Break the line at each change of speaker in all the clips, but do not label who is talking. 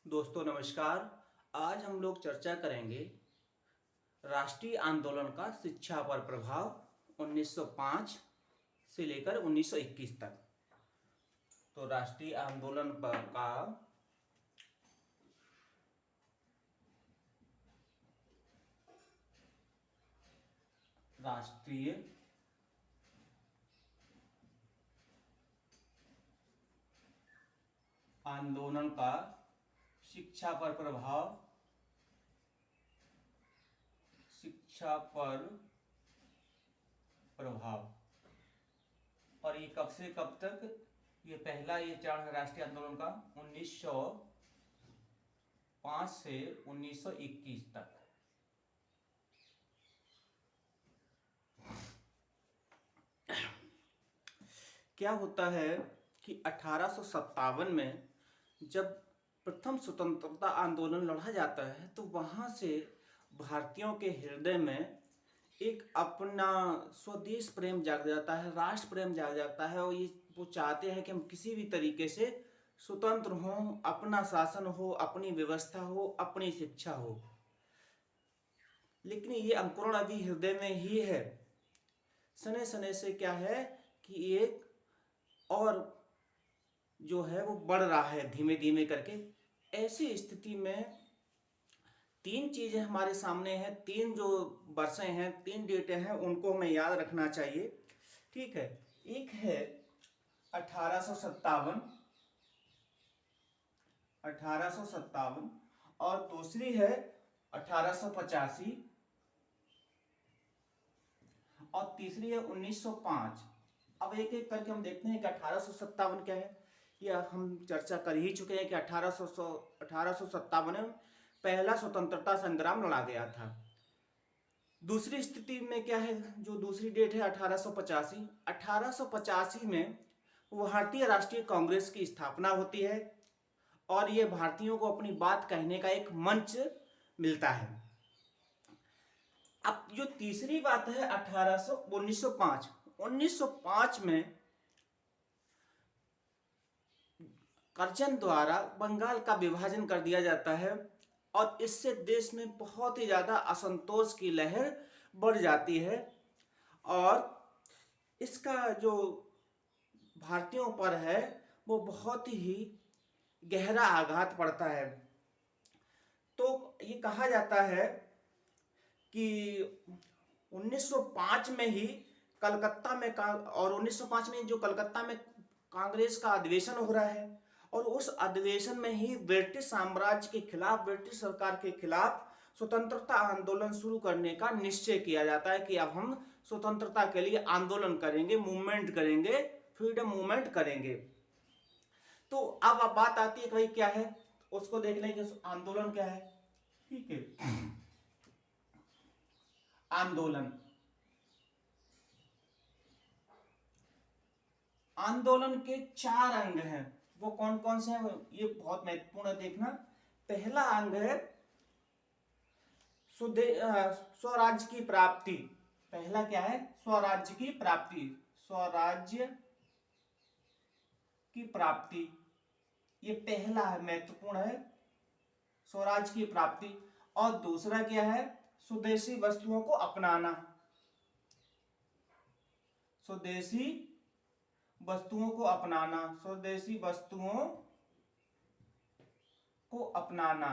दोस्तों नमस्कार। आज हम लोग चर्चा करेंगे राष्ट्रीय आंदोलन का शिक्षा पर प्रभाव 1905 से लेकर 1921 तक। तो राष्ट्रीय आंदोलन पर का राष्ट्रीय आंदोलन का शिक्षा पर प्रभाव, शिक्षा पर प्रभाव। और ये कब से कब तक, ये चरण है राष्ट्रीय आंदोलन का 1905 से 1921 तक। क्या होता है कि 1857 में जब प्रथम स्वतंत्रता आंदोलन लड़ा जाता है तो वहाँ से भारतीयों के हृदय में एक अपना स्वदेश प्रेम जाग जाता है, राष्ट्र प्रेम जाग जाता है। और वो चाहते हैं कि हम किसी भी तरीके से स्वतंत्र हों, अपना शासन हो, अपनी व्यवस्था हो, अपनी शिक्षा हो। लेकिन ये अंकुरण अभी हृदय में ही है। सने सने से क्या है कि एक और जो है वो बढ़ रहा है धीमे धीमे करके। ऐसी स्थिति में तीन चीजें हमारे सामने हैं, तीन जो वर्षें हैं, तीन डेटें हैं, उनको हमें याद रखना चाहिए। ठीक है, एक है 1857 और दूसरी है 1885 और तीसरी है 1905। अब एक एक करके हम देखते हैं कि 1857 क्या है। यह हम चर्चा कर ही चुके हैं कि 1857 में पहला स्वतंत्रता संग्राम लड़ा गया था। दूसरी स्थिति में क्या है, जो दूसरी डेट है 1885। 1885 में भारतीय राष्ट्रीय कांग्रेस की स्थापना होती है और ये भारतीयों को अपनी बात कहने का एक मंच मिलता है। अब जो तीसरी बात है 1905 में कर्जन द्वारा बंगाल का विभाजन कर दिया जाता है और इससे देश में बहुत ही ज़्यादा असंतोष की लहर बढ़ जाती है और इसका जो भारतीयों पर है वो बहुत ही गहरा आघात पड़ता है। तो ये कहा जाता है कि 1905 में ही कलकत्ता में और 1905 में जो कलकत्ता में कांग्रेस का अधिवेशन हो रहा है और उस अधिवेशन में ही ब्रिटिश साम्राज्य के खिलाफ, ब्रिटिश सरकार के खिलाफ स्वतंत्रता आंदोलन शुरू करने का निश्चय किया जाता है कि अब हम स्वतंत्रता के लिए आंदोलन करेंगे, मूवमेंट करेंगे, फ्रीडम मूवमेंट करेंगे। तो अब बात आती है कि भाई क्या है, उसको देख लें कि आंदोलन क्या है। ठीक है, आंदोलन के चार अंग हैं। वो कौन कौन से हैं, ये बहुत महत्वपूर्ण है देखना। पहला अंग है स्वराज्य की प्राप्ति। पहला क्या है, स्वराज्य की प्राप्ति। स्वराज्य की प्राप्ति ये पहला है, महत्वपूर्ण है, स्वराज्य की प्राप्ति। और दूसरा क्या है, स्वदेशी वस्तुओं को अपनाना। स्वदेशी वस्तुओं को अपनाना, स्वदेशी वस्तुओं को अपनाना।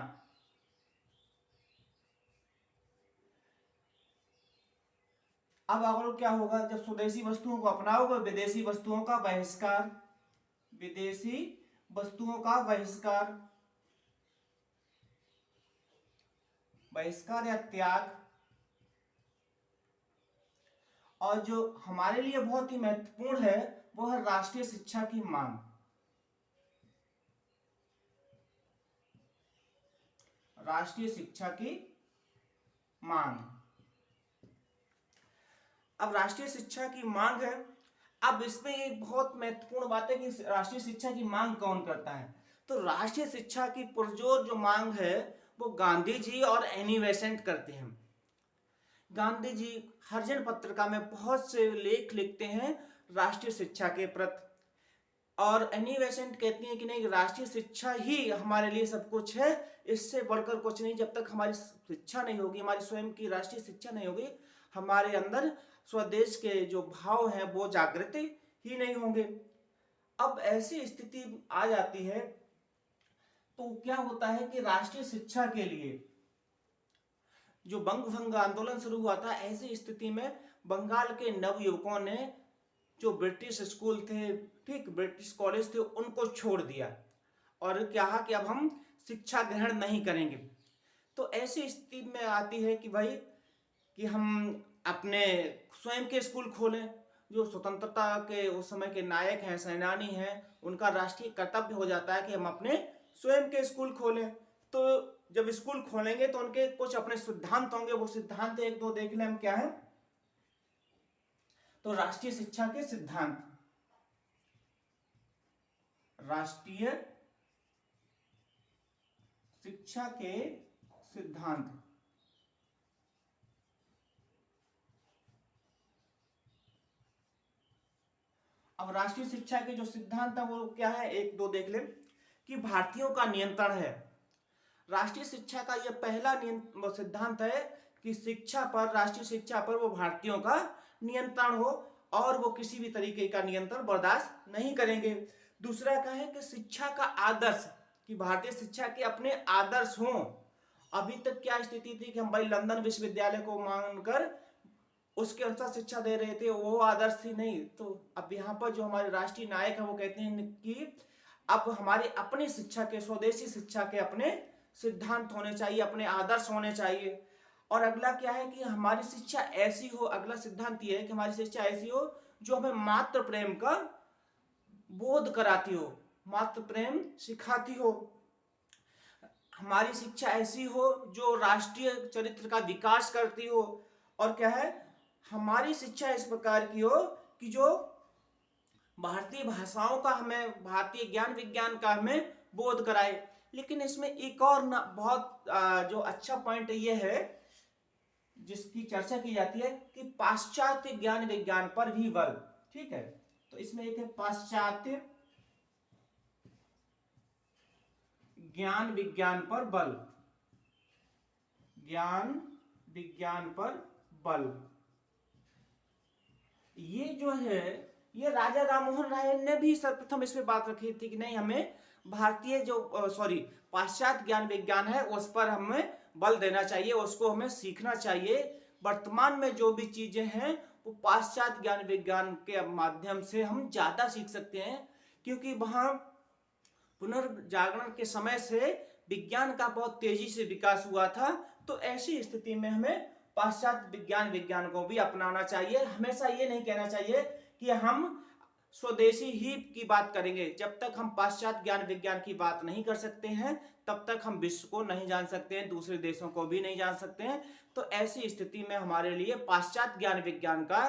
अब अगर क्या होगा, जब स्वदेशी वस्तुओं को अपनाओगे, विदेशी वस्तुओं का बहिष्कार, विदेशी वस्तुओं का बहिष्कार, बहिष्कार या त्याग। और जो हमारे लिए बहुत ही महत्वपूर्ण है वो है राष्ट्रीय शिक्षा की मांग। राष्ट्रीय शिक्षा की मांग। अब राष्ट्रीय शिक्षा की मांग है। अब इसमें एक बहुत महत्वपूर्ण बात है कि राष्ट्रीय शिक्षा की मांग कौन करता है। तो राष्ट्रीय शिक्षा की पुरजोर जो मांग है वो गांधी जी और एनी बेसेंट करते हैं। गांधी जी हरिजन पत्रिका में बहुत से लेख लिखते हैं राष्ट्रीय शिक्षा के प्रति। और एनी बेसेंट कहती हैं कि नहीं, राष्ट्रीय शिक्षा ही हमारे लिए सब कुछ है, इससे बढ़कर कुछ नहीं। जब तक हमारी शिक्षा नहीं होगी, हमारी स्वयं की राष्ट्रीय शिक्षा नहीं होगी, हमारे अंदर स्वदेश के जो भाव हैं वो जागृत ही नहीं होंगे। अब ऐसी स्थिति आ जाती है तो क्या होता है कि राष्ट्रीय शिक्षा के लिए जो बंग भंग आंदोलन शुरू हुआ था, ऐसी स्थिति में बंगाल के नव युवकों ने जो ब्रिटिश स्कूल थे, ठीक, ब्रिटिश कॉलेज थे, उनको छोड़ दिया और कहा कि अब हम शिक्षा ग्रहण नहीं करेंगे। तो ऐसी स्थिति में आती है कि भाई कि हम अपने स्वयं के स्कूल खोलें। जो स्वतंत्रता के उस समय के नायक हैं, सेनानी हैं, उनका राष्ट्रीय कर्तव्य हो जाता है कि हम अपने स्वयं के स्कूल खोलें। तो जब स्कूल खोलेंगे तो उनके कुछ अपने सिद्धांत होंगे, वो सिद्धांत एक दो देख लें हम क्या है। तो राष्ट्रीय शिक्षा के सिद्धांत, राष्ट्रीय शिक्षा के सिद्धांत, अब राष्ट्रीय शिक्षा के जो सिद्धांत है वो क्या है, एक दो देख ले। कि भारतीयों का नियंत्रण है। राष्ट्रीय शिक्षा का यह पहला सिद्धांत है कि शिक्षा पर, राष्ट्रीय शिक्षा पर वो भारतीयों का नियंत्रण हो और वो किसी भी तरीके का नियंत्रण बर्दाश्त नहीं करेंगे। दूसरा क्या है कि शिक्षा का आदर्श, कि भारतीय शिक्षा के अपने आदर्श हों। अभी तक क्या स्थिति थी कि हम भाई लंदन विश्वविद्यालय को मानकर उसके अनुसार शिक्षा दे रहे थे, वो आदर्श थी नहीं। तो अब यहाँ पर जो हमारे राष्ट्रीय नायक है वो कहते हैं कि अब हमारी अपनी शिक्षा के, स्वदेशी शिक्षा के अपने सिद्धांत होने चाहिए, अपने आदर्श होने चाहिए। और अगला क्या है कि हमारी शिक्षा ऐसी हो, अगला सिद्धांत ये है कि हमारी शिक्षा ऐसी हो जो हमें मातृ प्रेम का बोध कराती हो, मातृ प्रेम सिखाती हो। हमारी शिक्षा ऐसी हो जो राष्ट्रीय चरित्र का विकास करती हो। और क्या है, हमारी शिक्षा इस प्रकार की हो कि जो भारतीय भाषाओं का हमें, भारतीय ज्ञान विज्ञान का हमें बोध कराए। लेकिन इसमें एक और बहुत जो अच्छा पॉइंट ये है जिसकी चर्चा की जाती है कि पाश्चात्य ज्ञान विज्ञान पर भी बल। ठीक है, तो इसमें एक है पाश्चात्य ज्ञान विज्ञान पर बल, ज्ञान विज्ञान पर बल। ये जो है, ये राजा राममोहन राय ने भी सर्वप्रथम इस पे बात रखी थी कि नहीं, हमें भारतीय जो पाश्चात्य ज्ञान विज्ञान है उस पर हमें बल देना चाहिए, उसको हमें सीखना चाहिए। वर्तमान में जो भी चीजें हैं वो पाश्चात्य ज्ञान विज्ञान के माध्यम से हम ज्यादा सीख सकते हैं, क्योंकि वहां पुनर्जागरण के समय से विज्ञान का बहुत तेजी से विकास हुआ था। तो ऐसी स्थिति में हमें पाश्चात्य विज्ञान को भी अपनाना चाहिए। हमेशा ये नहीं कहना चाहिए कि हम स्वदेशी ही की बात करेंगे। जब तक हम पाश्चात्य ज्ञान विज्ञान की बात नहीं कर सकते हैं तब तक हम विश्व को नहीं जान सकते हैं, दूसरे देशों को भी नहीं जान सकते हैं। तो ऐसी स्थिति में हमारे लिए पाश्चात्य ज्ञान विज्ञान का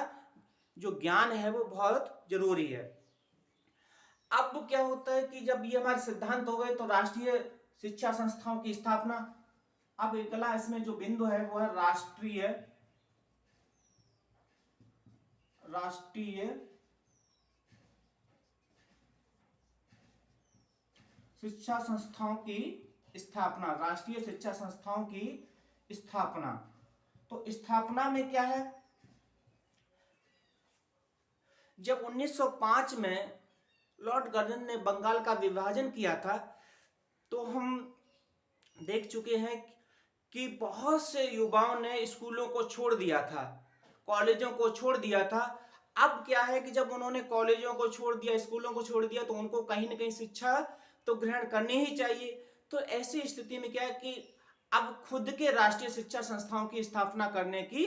जो ज्ञान है वो बहुत जरूरी है। अब क्या होता है कि जब ये हमारे सिद्धांत हो गए तो राष्ट्रीय शिक्षा संस्थाओं की स्थापना। अब अगला इसमें जो बिंदु है वो है राष्ट्रीय शिक्षा संस्थाओं की स्थापना, राष्ट्रीय शिक्षा संस्थाओं की स्थापना। तो स्थापना में क्या है, जब 1905 में लॉर्ड कर्जन ने बंगाल का विभाजन किया था तो हम देख चुके हैं कि बहुत से युवाओं ने स्कूलों को छोड़ दिया था, कॉलेजों को छोड़ दिया था। अब क्या है कि जब उन्होंने कॉलेजों को छोड़ दिया, स्कूलों को छोड़ दिया, तो उनको कहीं ना कहीं शिक्षा तो ग्रहण करनी ही चाहिए। तो ऐसी स्थिति में क्या है कि अब खुद के राष्ट्रीय शिक्षा संस्थाओं की स्थापना करने की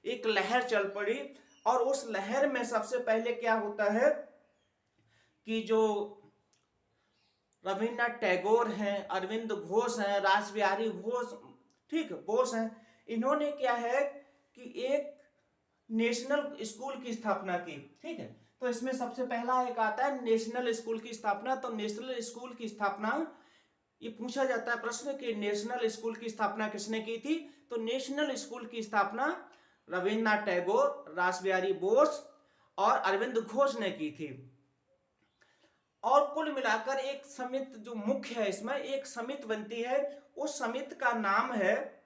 एक लहर चल पड़ी। और उस लहर में सबसे पहले क्या होता है कि जो रविन्द्रनाथ टैगोर हैं, अरविंद घोष हैं, रासबिहारी घोष, ठीक, बोस हैं, इन्होंने क्या है कि एक नेशनल स्कूल की स्थापना की। ठीक है, तो इसमें सबसे पहला एक आता है नेशनल स्कूल की स्थापना। तो नेशनल स्कूल की स्थापना, ये पूछा जाता है प्रश्न कि नेशनल स्कूल की स्थापना किसने की थी। तो नेशनल स्कूल की स्थापना रविन्द्रनाथ टैगोर, रासबिहारी बोस और अरविंद घोष ने की थी। और कुल मिलाकर एक समिति जो मुख्य है, इसमें एक समिति बनती है। उस समिति का नाम है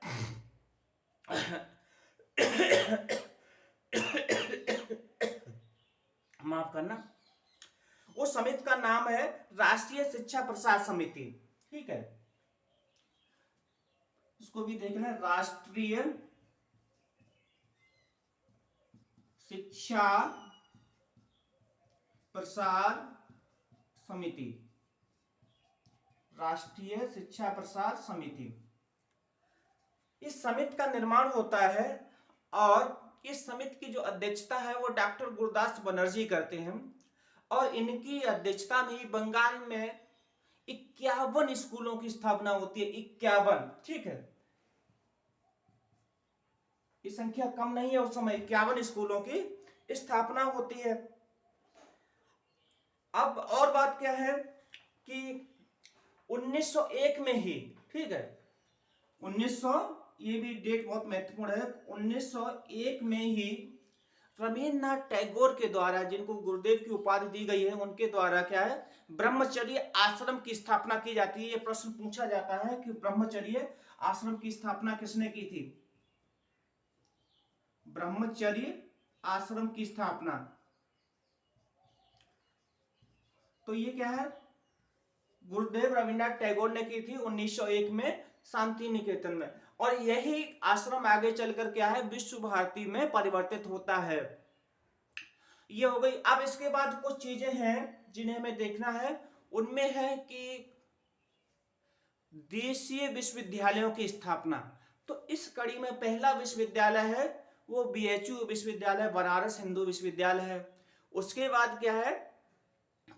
माफ करना, उस समिति का नाम है राष्ट्रीय शिक्षा प्रसार समिति। ठीक है, इसको भी देखना, राष्ट्रीय शिक्षा प्रसार समिति, राष्ट्रीय शिक्षा प्रसार समिति। इस समिति का निर्माण होता है और इस समिति की जो अध्यक्षता है वो डॉक्टर गुरदास बनर्जी करते हैं और इनकी अध्यक्षता में बंगाल में 51 स्कूलों की स्थापना होती है। 51, ठीक है, ये संख्या कम नहीं है। उस समय 51 स्कूलों की स्थापना होती है। अब और बात क्या है कि 1901 में ही, ठीक है, 1900, ये भी डेट बहुत महत्वपूर्ण है, 1901 में ही रविन्द्रनाथ टैगोर के द्वारा, जिनको गुरुदेव की उपाधि दी गई है, उनके द्वारा क्या है, ब्रह्मचर्य आश्रम की स्थापना की जाती है। ये प्रश्न पूछा जाता है कि ब्रह्मचर्य आश्रम की स्थापना किसने की थी? ब्रह्मचर्य आश्रम की स्थापना, तो ये क्या है, गुरुदेव रविन्द्रनाथ टैगोर ने की थी 1901 में शांति निकेतन में। और यही आश्रम आगे चलकर क्या है, विश्व भारती में परिवर्तित होता है। ये हो गई। अब इसके बाद कुछ चीजें हैं जिन्हें हमें देखना है। उनमें है कि देशीय विश्वविद्यालयों की स्थापना। तो इस कड़ी में पहला विश्वविद्यालय है वो बीएचयू विश्वविद्यालय, बनारस हिंदू विश्वविद्यालय है। उसके बाद क्या है,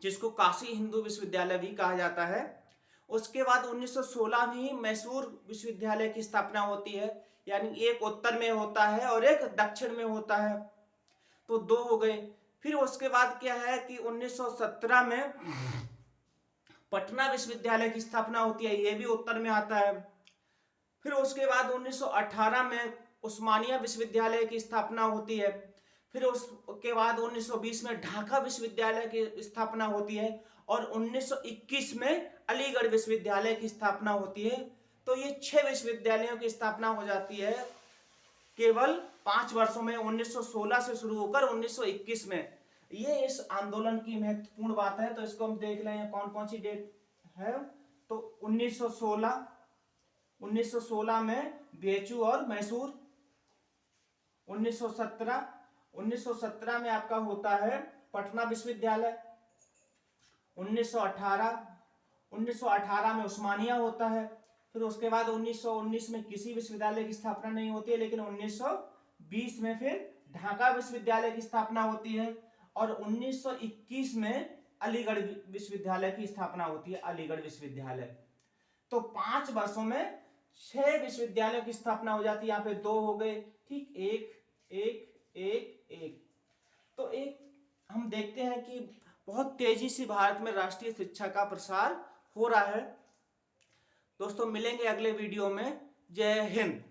जिसको काशी हिंदू विश्वविद्यालय भी कहा जाता है। उसके बाद 1916 में ही मैसूर विश्वविद्यालय की स्थापना होती है, यानी एक उत्तर में होता है और एक दक्षिण में होता है, तो 2 हो गए। फिर उसके बाद क्या है कि 1917 में पटना विश्वविद्यालय की स्थापना होती है, ये भी उत्तर में आता है। फिर उसके बाद 1918 में उस्मानिया विश्वविद्यालय की स्थापना होती है। फिर उसके बाद 1920 में ढाका विश्वविद्यालय की स्थापना होती है और 1921 में अलीगढ़ विश्वविद्यालय की स्थापना होती है। तो ये 6 विश्वविद्यालयों की स्थापना हो जाती है केवल 5 वर्षों में, 1916 से शुरू होकर 1921 में। ये इस आंदोलन की महत्वपूर्ण बात है। तो इसको हम देख लें कौन कौन सी डेट है। तो 1916 में बीएचयू और मैसूर। 1917 में आपका होता है पटना विश्वविद्यालय। 1918 में उस्मानिया होता है। फिर उसके बाद 1919 में किसी विश्वविद्यालय की स्थापना नहीं होती है, लेकिन 1920 में फिर ढाका विश्वविद्यालय की स्थापना होती है और 1921 में अलीगढ़ विश्वविद्यालय की स्थापना होती है, अलीगढ़ विश्वविद्यालय। तो 5 वर्षों में 6 विश्वविद्यालयों की स्थापना हो जाती है। यहाँ पे 2 हो गए, ठीक, एक एक एक एक। तो एक हम देखते हैं कि बहुत तेजी से भारत में राष्ट्रीय शिक्षा का प्रसार हो रहा है। दोस्तों मिलेंगे अगले वीडियो में। जय हिंद।